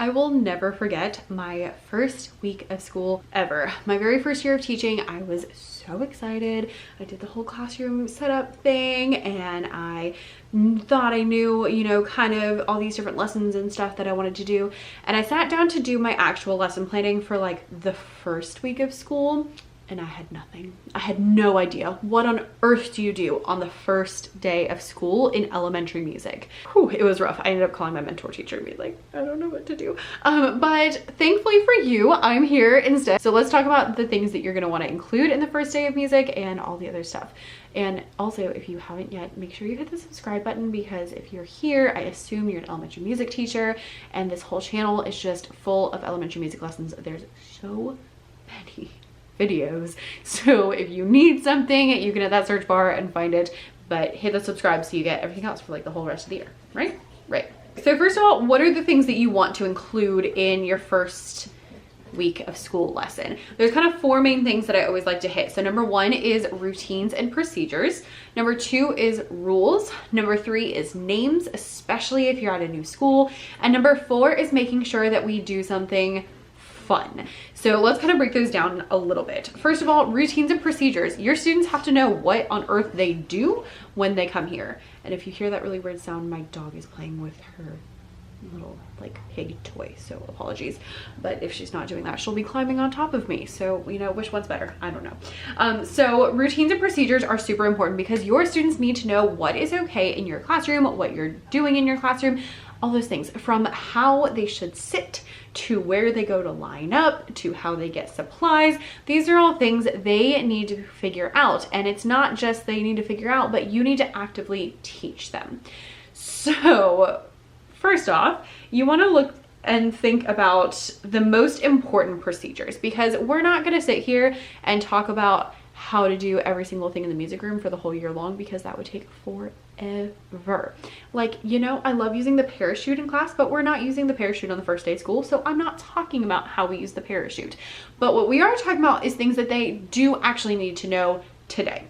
I will never forget my first week of school ever. My very first year of teaching, I was so excited. I did the whole classroom setup thing and I thought I knew, you know, kind of all these different lessons and stuff that I wanted to do. And I sat down to do my actual lesson planning for like the first week of school. And I had nothing. I had no idea. What on earth do you do on the first day of school in elementary music? Whew, it was rough. I ended up calling my mentor teacher and be like, I don't know what to do. But thankfully for you, I'm here instead. So let's talk about the things that you're gonna wanna include in the first day of music and all the other stuff. And also, if you haven't yet, make sure you hit the subscribe button, because if you're here, I assume you're an elementary music teacher and this whole channel is just full of elementary music lessons. There's so many videos. So if you need something, you can hit that search bar and find it, but hit the subscribe so you get everything else for like the whole rest of the year, right? Right. So first of all, what are the things that you want to include in your first week of school lesson? There's kind of 4 main things that I always like to hit. So number 1 is routines and procedures. Number 2 is rules. Number 3 is names, especially if you're at a new school. And number 4 is making sure that we do something fun. So let's kind of break those down a little bit. First of all, routines and procedures. Your students have to know what on earth they do when they come here. And if you hear that really weird sound, my dog is playing with her little like pig toy, so apologies. But if she's not doing that, she'll be climbing on top of me. So, you know, which one's better? I don't know. So routines and procedures are super important because your students need to know what is okay in your classroom, what you're doing in your classroom, all those things, from how they should sit to where they go to line up to how they get supplies. These are all things they need to figure out. And it's not just they need to figure out, but you need to actively teach them. So first off, you want to look and think about the most important procedures, because we're not going to sit here and talk about how to do every single thing in the music room for the whole year long, because that would take forever. Like, you know, I love using the parachute in class, but we're not using the parachute on the first day of school, so I'm not talking about how we use the parachute. But what we are talking about is things that they do actually need to know today.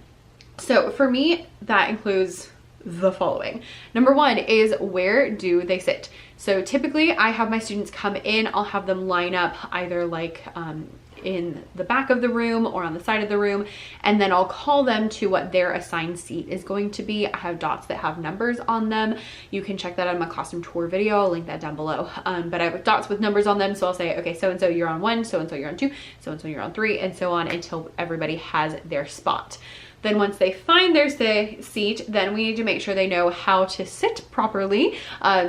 So for me, that includes the following. Number 1 is, where do they sit? So typically I have my students come in, I'll have them line up either like in the back of the room or on the side of the room, and then I'll call them to what their assigned seat is going to be. I have dots that have numbers on them. You can check that on my classroom tour video. I'll link that down below. But I have dots with numbers on them. So I'll say, okay, so-and-so you're on 1, so-and-so you're on 2, so-and-so you're on 3, and so on until everybody has their spot. Then once they find their seat, then we need to make sure they know how to sit properly.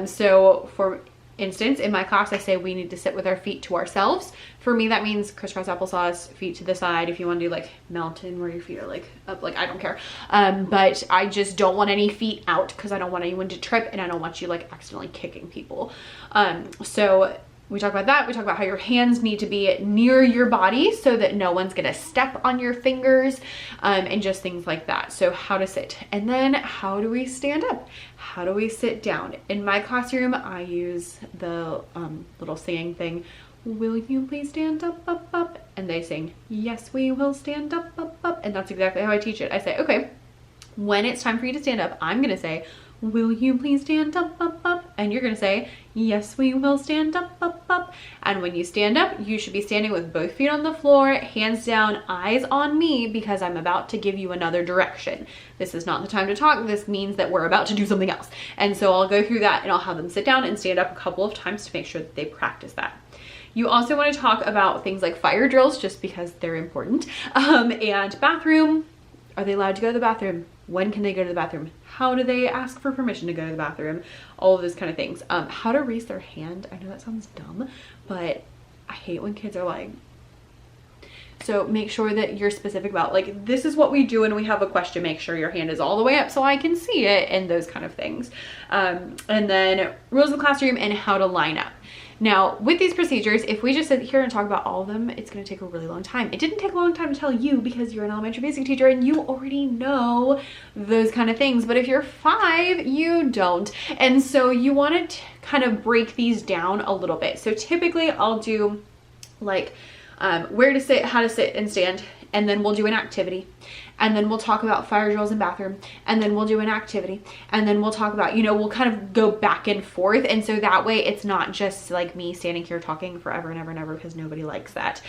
So for instance, in my class, I say we need to sit with our feet to ourselves. For me, that means crisscross applesauce, feet to the side. If you want to do like mountain where your feet are like up, like I don't care. But I just don't want any feet out because I don't want anyone to trip and I don't want you like accidentally kicking people. So we talk about that. We talk about how your hands need to be near your body so that no one's gonna step on your fingers, and just things like that. So how to sit. And then how do we stand up? How do we sit down? In my classroom, I use the little singing thing. Will you please stand up, up, up? And they sing, yes, we will stand up, up, up. And that's exactly how I teach it. I say, okay, when it's time for you to stand up, I'm gonna say, will you please stand up, up, up? And you're gonna say, yes, we will stand up, up, up. And when you stand up, you should be standing with both feet on the floor, hands down, eyes on me, because I'm about to give you another direction. This is not the time to talk. This means that we're about to do something else. And so I'll go through that and I'll have them sit down and stand up a couple of times to make sure that they practice that. You also want to talk about things like fire drills, just because they're important. And bathroom. Are they allowed to go to the bathroom? When can they go to the bathroom? How do they ask for permission to go to the bathroom? All of those kind of things. How to raise their hand. I know that sounds dumb, but I hate when kids are like, so make sure that you're specific about like, this is what we do when we have a question. Make sure your hand is all the way up so I can see it, and those kind of things. And then rules of the classroom and how to line up. Now, with these procedures, if we just sit here and talk about all of them, it's going to take a really long time. It didn't take a long time to tell you because you're an elementary music teacher and you already know those kind of things. But if you're 5, you don't. And so you want to kind of break these down a little bit. So typically I'll do like where to sit, how to sit and stand, and then we'll do an activity. and then we'll talk about fire drills and bathroom, and then we'll do an activity, and then we'll talk about, you know, we'll kind of go back and forth. And so that way it's not just like me standing here talking forever and ever and ever, because nobody likes that.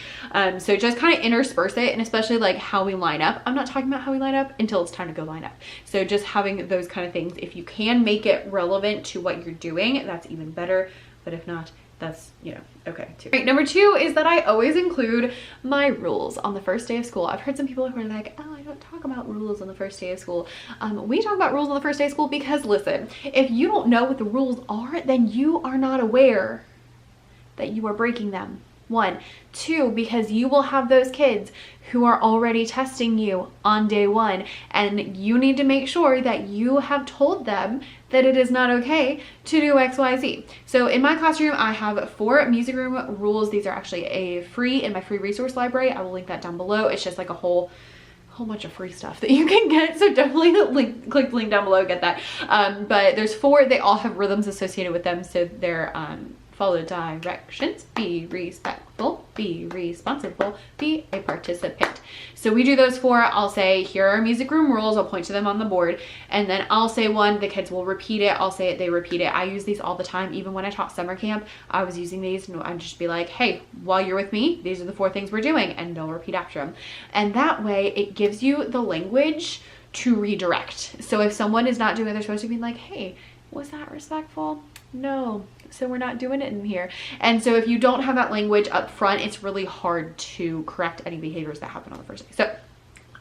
So just kind of intersperse it, and especially like how we line up. I'm not talking about how we line up until it's time to go line up. So just having those kind of things, if you can make it relevant to what you're doing, that's even better. But if not, that's, you know, okay too. Right, number 2 is that I always include my rules on the first day of school. I've heard some people who are like, oh, I don't talk about rules on the first day of school. We talk about rules on the first day of school because, listen, if you don't know what the rules are, then you are not aware that you are breaking them. 1. 2, because you will have those kids who are already testing you on day 1, and you need to make sure that you have told them that it is not okay to do XYZ. So in my classroom, I have 4 music room rules. These are actually free in my free resource library. I will link that down below. It's just like a whole bunch of free stuff that you can get, so definitely click the link down below, get that. But there's 4. They all have rhythms associated with them, so they're follow directions, be respectful, be responsible, be a participant. So we do those 4. I'll say, here are music room rules. I'll point to them on the board, and then I'll say one, the kids will repeat it. I'll say it, they repeat it. I use these all the time. Even when I taught summer camp, I was using these, and I'd just be like, hey, while you're with me, these are the 4 things we're doing, and they'll repeat after them. And that way it gives you the language to redirect. So if someone is not doing what they're supposed to, be like, hey, was that respectful? No, so we're not doing it in here. And so if you don't have that language up front, it's really hard to correct any behaviors that happen on the first day. So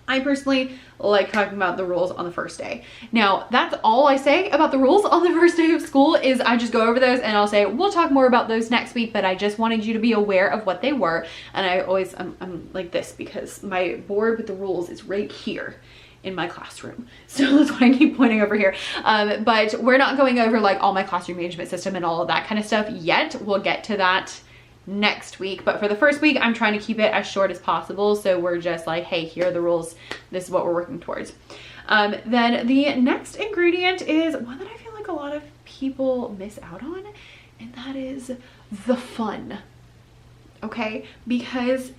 I personally like talking about the rules on the first day. Now, that's all I say about the rules on the first day of school, is I just go over those and I'll say, we'll talk more about those next week, but I just wanted you to be aware of what they were. And I always, I'm like this because my board with the rules is right here in my classroom. So that's why I keep pointing over here. But we're not going over like all my classroom management system and all of that kind of stuff yet. We'll get to that next week. But for the first week, I'm trying to keep it as short as possible. So we're just like, hey, here are the rules. This is what we're working towards. Then the next ingredient is one that I feel like a lot of people miss out on, and that is the fun. Okay? Because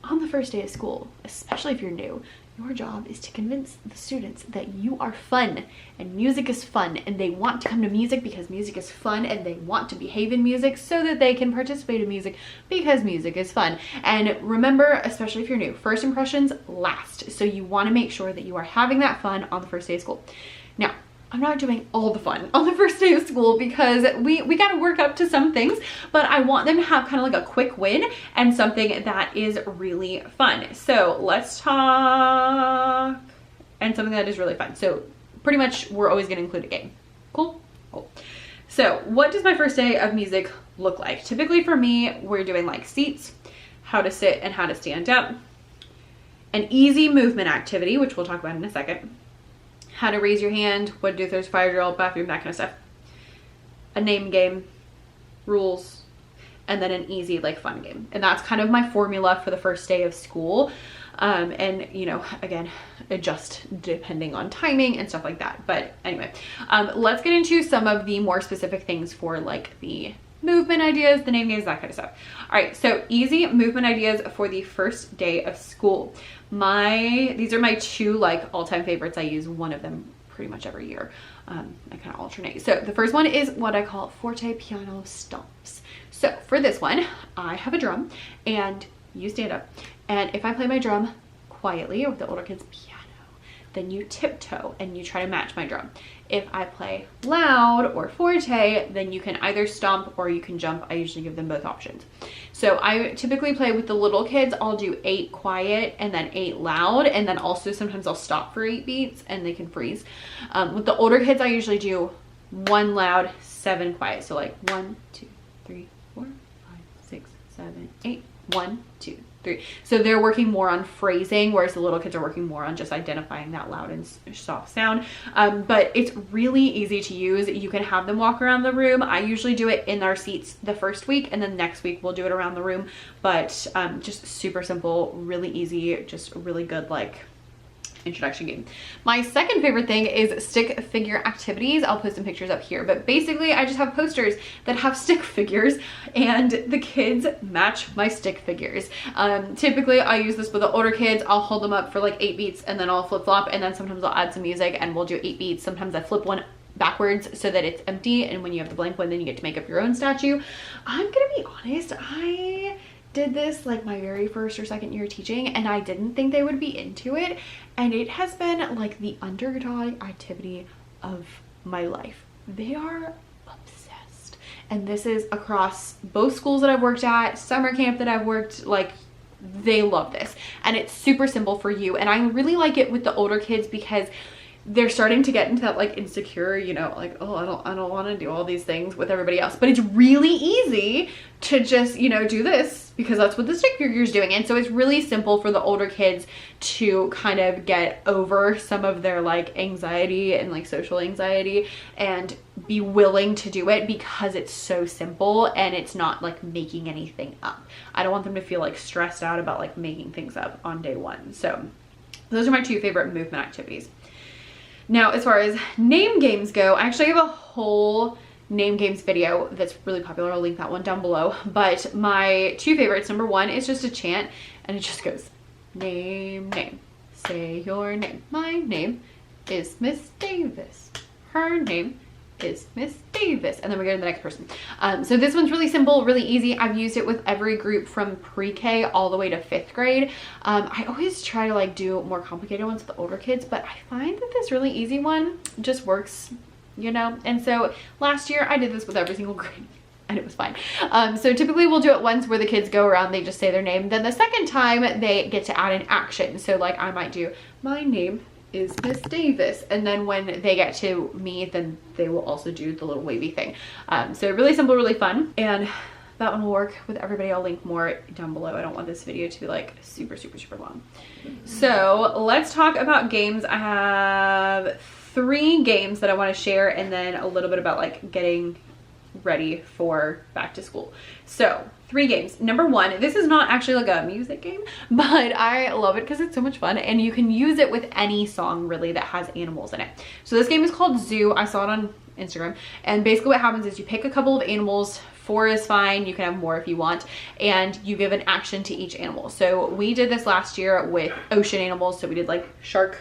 on the first day of school, especially if you're new, your job is to convince the students that you are fun and music is fun, and they want to come to music because music is fun, and they want to behave in music so that they can participate in music because music is fun. And remember, especially if you're new, first impressions last. So you want to make sure that you are having that fun on the first day of school. Now, I'm not doing all the fun on the first day of school because we got to work up to some things, but I want them to have kind of like a quick win and something that is really fun. So let's talk, and something that is really fun. So pretty much we're always going to include a game. Cool? Cool. So what does my first day of music look like? Typically for me, we're doing like seats, how to sit and how to stand up, an easy movement activity, which we'll talk about in a second, how to raise your hand, what to do if there's a fire drill, bathroom, that kind of stuff, a name game, rules, and then an easy like fun game. And that's kind of my formula for the first day of school. And you know, again, adjust depending on timing and stuff like that. But anyway, let's get into some of the more specific things for like the movement ideas, the name games, that kind of stuff. All right, so easy movement ideas for the first day of school. These are my 2 like all-time favorites. I use one of them pretty much every year. I kind of alternate. So the first one is what I call forte piano stomps. So for this one, I have a drum and you stand up. And if I play my drum quietly, or with the older kids, piano, then you tiptoe and you try to match my drum. If I play loud or forte, then you can either stomp or you can jump. I usually give them both options. So I typically play with the little kids. I'll do 8 quiet and then 8 loud. And then also sometimes I'll stop for 8 beats and they can freeze. With the older kids, I usually do 1 loud, 7 quiet. So like 1, 2, 3, 4, 5, 6, 7, 8, 1, 2, 3. So they're working more on phrasing, whereas the little kids are working more on just identifying that loud and soft sound. But it's really easy to use. You can have them walk around the room. I usually do it in our seats the first week, and then next week we'll do it around the room. But just super simple, really easy, just really good like introduction game. My second favorite thing is stick figure activities. I'll post some pictures up here, but basically I just have posters that have stick figures and the kids match my stick figures. Typically I use this with the older kids. I'll hold them up for like 8 beats and then I'll flip flop, and then sometimes I'll add some music and we'll do 8 beats. Sometimes I flip one backwards so that it's empty, and when you have the blank one then you get to make up your own statue. I'm gonna be honest, I did this like my very first or second year teaching and I didn't think they would be into it, and it has been like the underdog activity of my life. They are obsessed, and this is across both schools that I've worked at, summer camp that I've worked, like they love this, and it's super simple for you. And I really like it with the older kids because they're starting to get into that like insecure, you know, like, oh, I don't want to do all these things with everybody else, but it's really easy to just, you know, do this because that's what the stick figure is doing. And so it's really simple for the older kids to kind of get over some of their like anxiety and like social anxiety and be willing to do it because it's so simple and it's not like making anything up. I don't want them to feel like stressed out about like making things up on day one. So those are my 2 favorite movement activities. Now, as far as name games go, I actually have a whole name games video that's really popular. I'll link that one down below. But my 2 favorites, number 1 is just a chant, and it just goes, name, name, say your name. My name is Miss Davis. Her name is Miss Davis. And then we go to the next person. So this one's really simple, really easy. I've used it with every group from pre-K all the way to 5th grade. I always try to like do more complicated ones with the older kids, but I find that this really easy one just works, you know? And so last year I did this with every single grade and it was fine. So typically we'll do it once where the kids go around, they just say their name. Then the second time they get to add an action. So like I might do, my name is Miss Davis, and then when they get to me then they will also do the little wavy thing. So really simple, really fun, and that one will work with everybody. I'll link more down below. I don't want this video to be like super long. So let's talk about games. I have 3 games that I want to share, and then a little bit about like getting ready for back to school. So 3 games. Number 1, this is not actually like a music game, but I love it because it's so much fun and you can use it with any song really that has animals in it. So this game is called Zoo. I saw it on Instagram, and basically what happens is you pick a couple of animals. 4 is fine, you can have more if you want, and you give an action to each animal. So we did this last year with ocean animals, so we did like shark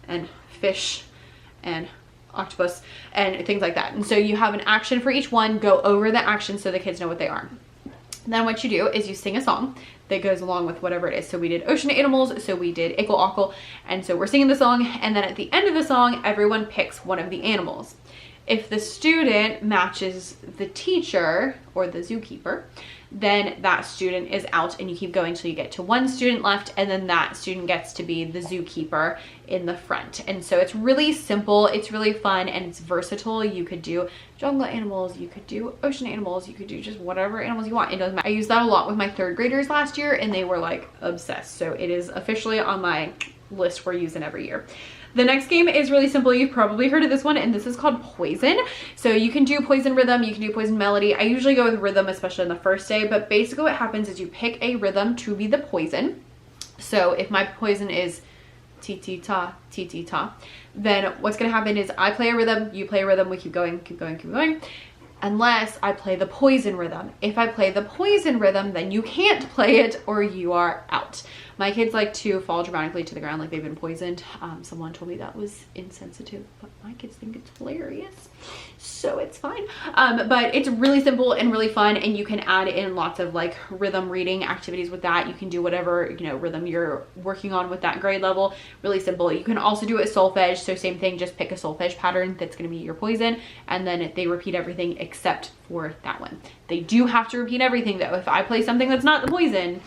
and fish and octopus and things like that. And so you have an action for each one, go over the action so the kids know what they are. Then what you do is you sing a song that goes along with whatever it is. So we did ocean animals, so we did ickle ockle, and so we're singing the song, and then at the end of the song everyone picks one of the animals. If the student matches the teacher or the zookeeper, then that student is out and you keep going till you get to 1 student left, and then that student gets to be the zookeeper in the front. And so it's really simple, it's really fun, and it's versatile. You could do jungle animals, you could do ocean animals, you could do just whatever animals you want. It doesn't matter. I used that a lot with my 3rd graders last year and they were like obsessed. So it is officially on my list we're using every year. The next game is really simple. You've probably heard of this one, and this is called Poison. So you can do Poison Rhythm, you can do Poison Melody. I usually go with Rhythm, especially on the first day, but basically what happens is you pick a rhythm to be the poison. So if my poison is ti-ti-ta, ti-ti-ta, then what's gonna happen is I play a rhythm, you play a rhythm, we keep going, keep going, keep going, unless I play the poison rhythm. If I play the poison rhythm, then you can't play it or you are out. My kids like to fall dramatically to the ground like they've been poisoned. Someone told me that was insensitive, but my kids think it's hilarious, so it's fine. But it's really simple and really fun, and you can add in lots of like rhythm reading activities with that. You can do whatever, you know, rhythm you're working on with that grade level. Really simple. You can also do it solfege, so same thing, just pick a solfege pattern that's going to be your poison, and then they repeat everything except for that one. They do have to repeat everything though. If I play something that's not the poison,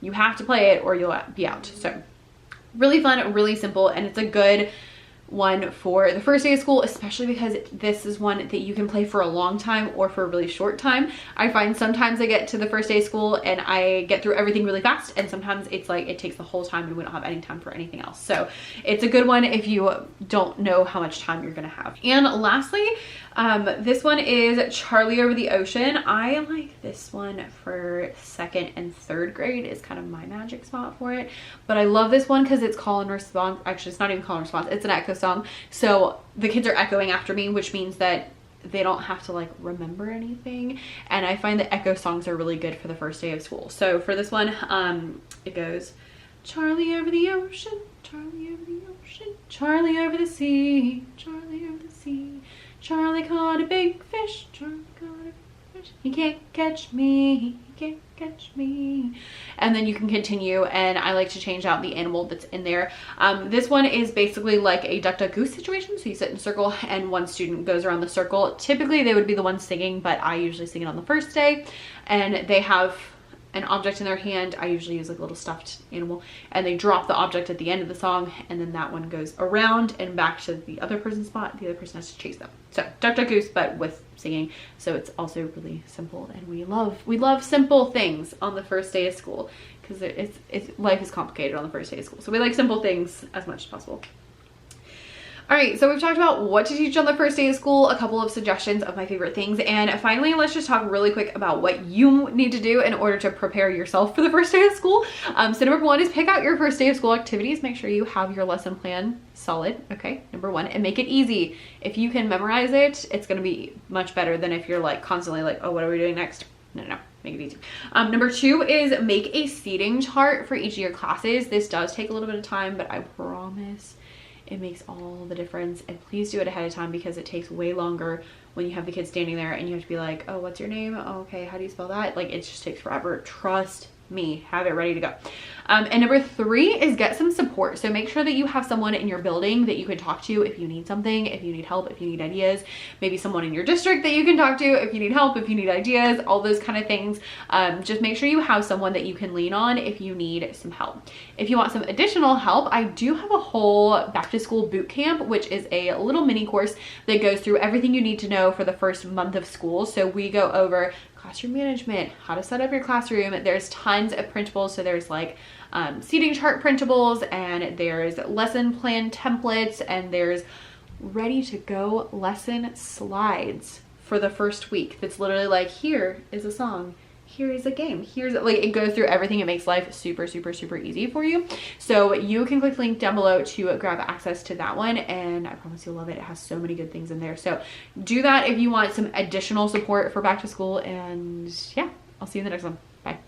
you have to play it or you'll be out. So really fun, really simple, and it's a good one for the first day of school, especially because this is one that you can play for a long time or for a really short time. I find sometimes I get to the first day of school and I get through everything really fast, and sometimes it's like it takes the whole time and we don't have any time for anything else. So it's a good one if you don't know how much time you're gonna have. And lastly, this one is Charlie Over the Ocean. I like this one for 2nd and 3rd grade is kind of my magic spot for it. But I love this one because it's call and response. Actually, it's not even call and response. It's an echo song. So the kids are echoing after me, which means that they don't have to like remember anything. And I find that echo songs are really good for the first day of school. So for this one, it goes, Charlie over the ocean, Charlie over the ocean, Charlie over the sea, Charlie over the sea. Charlie caught a big fish, Charlie caught a big fish. He can't catch me, he can't catch me. And then you can continue, and I like to change out the animal that's in there. This one is basically like a duck duck goose situation. So you sit in a circle and one student goes around the circle. Typically they would be the one singing, but I usually sing it on the first day, and they have an object in their hand. I usually use like a little stuffed animal, and they drop the object at the end of the song, and then that one goes around and back to the other person's spot. The other person has to chase them. So duck duck goose, but with singing. So it's also really simple, and we love simple things on the first day of school, because life is complicated on the first day of school. So we like simple things as much as possible. All right, so we've talked about what to teach on the first day of school, a couple of suggestions of my favorite things, and finally, let's just talk really quick about what you need to do in order to prepare yourself for the first day of school. So number one is pick out your first day of school activities. Make sure you have your lesson plan solid, okay, number one, and make it easy. If you can memorize it, it's gonna be much better than if you're like constantly like, oh, what are we doing next? No, make it easy. Number two is make a seating chart for each of your classes. This does take a little bit of time, but I promise it makes all the difference. And please do it ahead of time, because it takes way longer when you have the kids standing there and you have to be like, oh, what's your name? Oh, okay, how do you spell that? Like, it just takes forever. Trust me, have it ready to go. And number three is get some support. So make sure that you have someone in your building that you can talk to if you need something, if you need help, if you need ideas, maybe someone in your district that you can talk to if you need help, if you need ideas, all those kind of things. Just make sure you have someone that you can lean on if you need some help. If you want some additional help, I do have a whole back to school boot camp, which is a little mini course that goes through everything you need to know for the first month of school. So we go over classroom management, how to set up your classroom. There's tons of printables. So there's like seating chart printables, and there's lesson plan templates, and there's ready to go lesson slides for the first week. That's literally like, here is a song, here is a game, here's like, it goes through everything. It makes life super easy for you. So you can click the link down below to grab access to that one, and I promise you'll love it. It has so many good things in there. So do that if you want some additional support for back to school, and yeah, I'll see you in the next one. Bye.